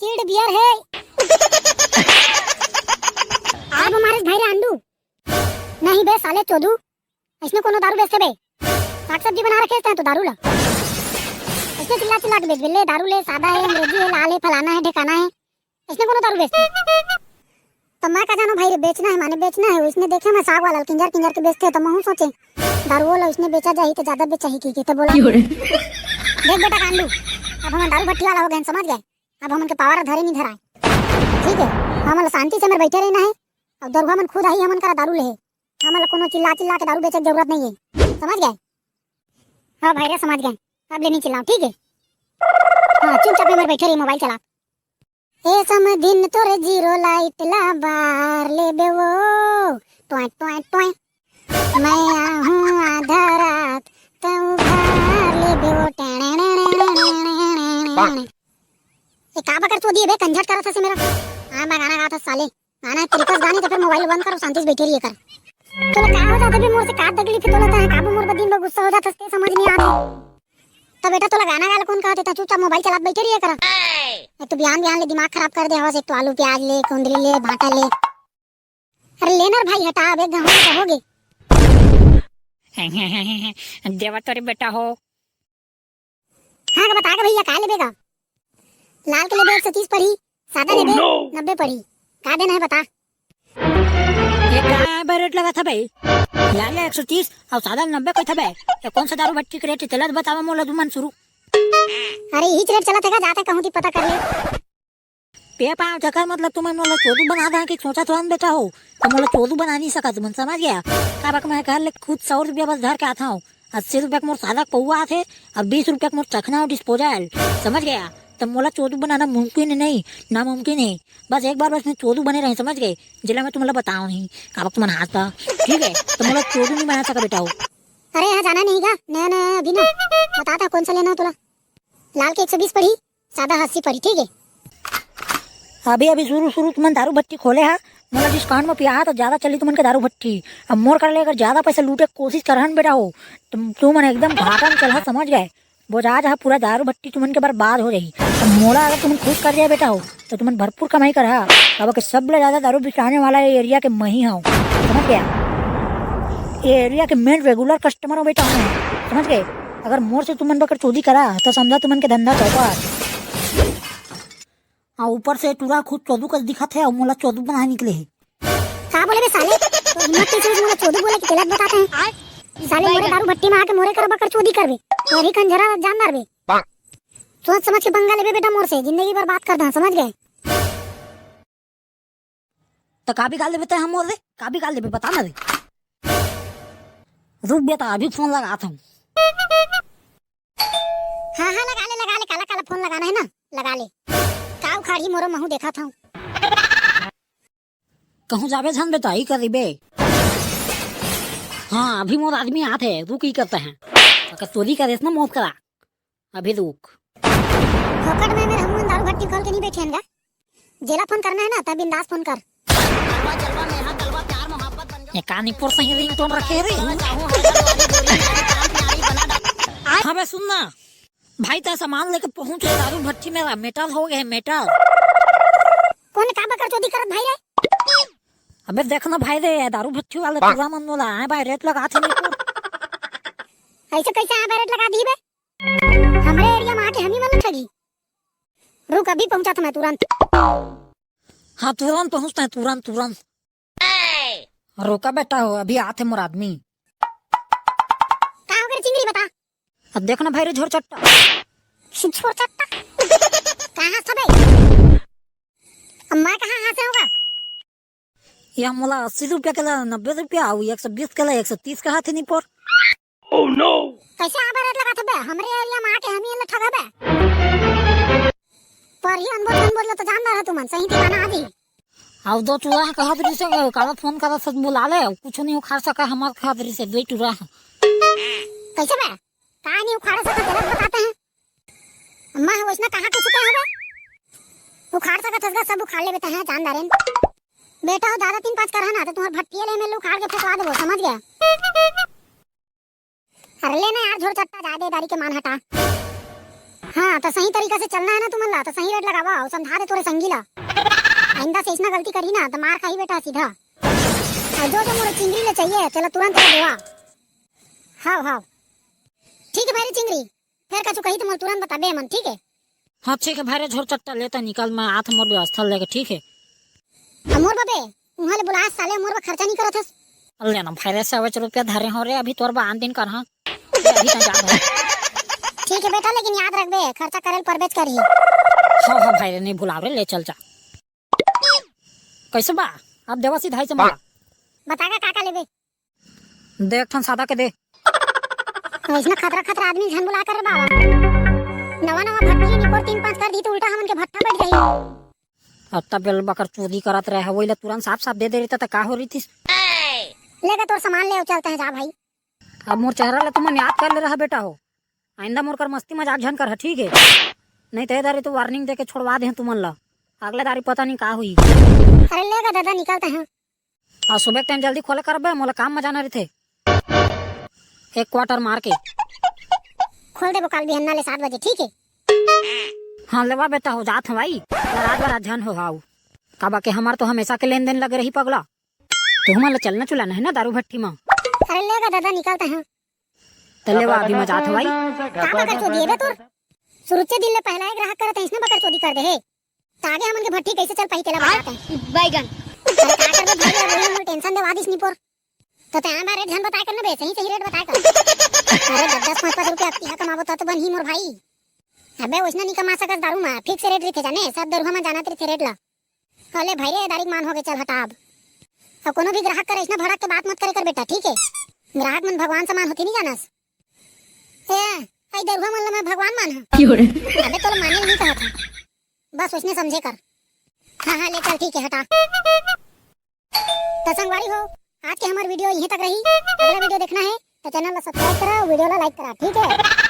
चिड़ बियर है। आप हमारे भाई अंडू नहीं बे साले चोदू, इसने कोनो दारू बेचते बे, साग सब्जी बना रखे हैं तो दारू ला, इसने चिल्ला चिल्ला के बेच बिल्ले दारू ले, सादा है, अंग्रेजी है, लाल है, फलाना है, ठिकाना है, इसने कोनो दारू बेचते। तो मैं कहा जानो भाई बेचना है माने बेचना है, इसने देखे मैं साग वाला किंजर किंजर के बेचते हैं तो मैं सोचे दारू वाला इसने बेचा जाए तो ज्यादा बेचा ही की तो बोला देख बेटा कांडू, अब हम दारू भट्टी वाला हो गए समझ गए, अब हम उनके पावर धरे नहीं धराए, ठीक है हम शांति से मेरे बैठे रहना है। अब दरगाह मन खुद आई हमन करा दारू ले, हमारा कोनो चिल्ला चिल्ला के दारू बेचे की जरूरत नहीं है, समझ गए। हाँ भाई रे समझ गए, अब ले नहीं चिल्लाओ ठीक है। हाँ चुपचाप मेरे बैठे रही मोबाइल चला। ए समदिन तोरे जीरो लाइट ला बार ले बे वो टॉय टॉय टॉय, मैं हूँ आधा रात तो घर ले बे वो ए का बकर चोदी बे कंझट करा था से मेरा। हाँ मैं गाना गा था साले, गाना क्रिकेट गाने तो फिर मोबाइल बंद करो शांति से बैठे रहिए कर। तो क्या हो जाता है मोर से काट दगली फिर तो लगता है काबू मोर बदीन में गुस्सा हो जाता है समझ नहीं आता। तो बेटा तो गाना गाल कौन कहते था, चुपचाप मोबाइल चला बैठे रहिए कर। एक तो बयान बयान ले दिमाग खराब कर दे हवा से, एक तो आलू प्याज ले, कुंदरी ले, भाटा ले, अरे लेना भाई हटा अब एक घंटा कहोगे। देवा तोरे बेटा हो। हाँ का बता के भैया का लेबेगा, लाल के लेबे 130 पड़ी, सादा लेबे 90 पड़ी, का देना है बता। ये क्या रेट लगा था भाई, लाल 130 और सादा 90 का था भाई, ये कौन सा दारू भट्टी के रेट चला बतावा मोला दुमन शुरू। अरे यही रेट चला था जाते कहूं थी पता कर ले पे पाँव चक्कर मतलब तुम मोला चोदू बना दे कि सोचा तो बेटा हो तो मोला चोदू बना नहीं सका तुम समझ गया। अब मैं कह ले खुद 100 रुपया बस धर के आता हूँ, 80 रुपया मोर सादा पौआ थे और 20 रुपया मोर चखना और डिस्पोजल समझ गया। तब मोला चोदू बनाना मुमकिन नहीं, नामुमकिन है, बस एक बार बस मैं चोदू बने रहे समझ गए, जिला मैं तुम्हें बताऊँ नहीं का वक्त मन हाथ था ठीक है, तो मोला चोदू नहीं बना सका बेटा हो। अरे यहाँ जाना नहीं का नया नया अभी ना बता था कौन सा लेना तुला, लाल के 120 पड़ी, सादा 80 पड़ी ठीक है। अभी शुरू तुमन दारू भट्टी खोले हा, मोला डिस्काउंट में पिया तो ज्यादा चली तुमन के दारू भट्टी, अब मोर कर ले अगर ज्यादा पैसा लूटे कोशिश करहन बेटा हो तुमन एकदम घाटा में चला समझ गए, बोझा जहाँ पूरा दारू भट्टी तुमन के बर्बाद हो रही। अब मोला अगर तुमन खुश कर दिया बेटा हो तो तुमन भरपूर कमाई कर हा, अब के सब ज्यादा दारू बिकाने वाला एरिया के मही हो समझ गया, ये एरिया के मेन रेगुलर कस्टमर हो बेटा हूँ समझ गए। अगर मोर से तुमन बकर चोरी करा तो समझा तुमन के धंधा चौपट, ऊपर से टूरा खुद चोदू का दिखत है और मोला चोदू बना निकले है। का बोले बे साले, तो हिम्मत से मोला चोदू बोले कि गलत बताते हैं साले, मोरे दारू भट्टी में आके मोरे कर बकर चोरी करबे वही कंजरा जानदार बे, सोच समझ के पंगा लेबे बेटा मोर से जिंदगी बर्बाद कर दा समझ गए। तो का भी गाल देबे हम मोर रे, का भी गाल देबे बता ना रे, रुक बेटा अभी फोन लगाता हूँ। हाँ लगा ले काला काला फोन लगाना है ना लगा ले, काव खाड़ी मोरो महू देखा था कहूँ जावे झन बेटा ही करी बे। हाँ अभी मोर आदमी आते है रुक ही करते हैं, अगर चोरी करे ना मौत करा अभी रुक। फोकट में मेरे हम दारू भट्टी खोल के नहीं बैठे हैं, जेला फोन करना है ना तब बिंदास फोन कर। ये कानीपुर से ही रिंगटोन रखे रे। हाँ बे सुनना भाई ता सामान लेके पहुंचे दारू भट्टी में मेटल हो गए मेटल। कौन का बकर चोरी करत भाई रे? अबे देखना भाई रे दारू भट्टी वाले पूरा मन मोला है भाई रेट लगा थे ऐसे कैसे यहाँ रेट लगा दी बे, हमारे एरिया में आके हम ही मतलब ठगी। रुक अभी पहुंचा था मैं तुरंत। हाँ तुरंत पहुंचता है तुरंत रोका बेटा हो अभी आते मोर आदमी। का हो गया चिंगरी बता। अब देखना भाई रे झोर चट्टा झोर चट्टा कहाँ था भाई, अब मैं कहाँ हाथ से होगा। यह मोला 80 रुपया के 90 रुपया 120 के 130 का हाथ नहीं पर। ओह नो कैसे यहाँ रेट लगा था बे, हमरे एरिया में आके हम ही ठगा बे, पर ही अनबोल तो जानदार है तुमन सही ठिकाना आदि। अब दो चूड़ा कहा दरी से काला फोन करा सब बुला ले कुछ नहीं उखाड़ सका हमारे खादरी से दो चूड़ा कैसे बे कहाँ नहीं उखाड़ सका गलत बताते हैं, मैं वैसना कहाँ कुछ कहा बे, उखाड़ सका थसगा सब उखाड़ ले बेटा है जानदार बेटा हो ज्यादा 3-5 कर है ना तो तुम्हारे भट्टिया ले में उखाड़ के फेंकवा देबो समझ गया। अरे लेना यार झोर चट्टा ज्यादा दारी के मान हटा। हाँ तो सही तरीका से चलना है ना तुमन ला, तो सही रेट लगावा और समझा दे तोरे संगी ला। आइंदा से इसना गलती करी ना तो मार खाई बेटा सीधा। और जो जो मोरे चिंगरी ले चाहिए चलो तुरंत ले देवा। हाँ हाँ ठीक है भाई चिंगरी, फिर कछु कही तो मोर तुरंत बता बे मन, ठीक है? हाँ ठीक है भाई, झोर चट्टा लेता निकाल, मैं आठ मोर व्यवस्था लेके, ठीक है? मोर बबे उहाँ ले बुला साले, मोर बा खर्चा नहीं करत हस। अल्ले ना भाई, 100 रुपया धरे हो रे, अभी तोर बा आन दिन कर हाँ अभी तक जा भाई। ठीक है बेटा, लेकिन याद रख बे खर्चा करेल परबेज करी। हाँ हाँ भाई नहीं भुलाव रे, ले चल जा। कैसे बा अब देवा सीधा से मारा बतागा काका लेबे? देख थन सादा के दे। इसमें खतरा खतरा आदमी झन बुला कर बाबा। नवा नवा भट्टी निकोर 3-5 कर दी तो उल्टा हमन के भट्टा बैठ गई। अब तब बेल बकर चोरी करत रहे, वही तुरंत साफ साफ दे दे रही था का हो रही थी। लेगा तोर सामान ले चलते हैं जा भाई। अब मोर चेहरा ले तुम याद कर ले रहा बेटा हो, आइंदा मोर कर मस्ती मजाक झन कर, ठीक है? नहीं तो दारी तो वार्निंग दे के छोड़वा दे तुमन ला, अगले दारी पता नहीं का हुई। अरे लेगा दादा निकलते हैं। और सुबह टाइम जल्दी खोले करबे, मोला काम में जाना रहे थे। एक क्वार्टर मार के खोल दे कल बिहन्ना ले 7 बजे, ठीक है? हाँ लेवा बेटा हो जात हवाई, रात बार झन हो हाउ काबा के हमार तो हमेशा के लेन देन लगे रही पगला। तो हमारा चलना चुलाना है ना दारू भट्टी में। अरे लेगा दादा निकलते हैं। तो लेवा अभी मजा आत हवाई। का बकर चोदी है बे तोर? सुरुच्चे दिन ले पहला एक ग्राहक करत है, इसने बकर चोदी कर दे है। तागे हमन के भट्टी कैसे चल पाई तेला बताते हैं। बैगन अरे का कर दे भाई, वही मोर टेंशन दे वादिस निपोर। तो ते हमारे रेट झन बताए कर ना बे, सही रेट बताए कर। अरे 10-5 रुपया अक्तिया कमाबो तो बन ही मोर भाई। अबे वैसना नहीं कमा सकत दारू में, फिक्स रेट रही थे जाने, सब दरुहा में जाना थे रेट ला। अले भाई रे दारिक मान हो गए, चल हटा अब कोनो भी ग्राहक करे इसना भड़क के बात मत करे कर बेटा, ठीक है? ग्राहक मन भगवान समान होती नहीं जानस। ए आई दरुहा मन ला मैं भगवान मान हां। अबे तो माने नहीं कहा था, बस उसने समझे कर। हाँ हाँ ले चल ठीक है हटा। तो संगवारी हो, आज के हमारी वीडियो यहीं तक रही। अगला वीडियो देखना है तो चैनल को सब्सक्राइब करा, वीडियो ला लाइक करा, ठीक है?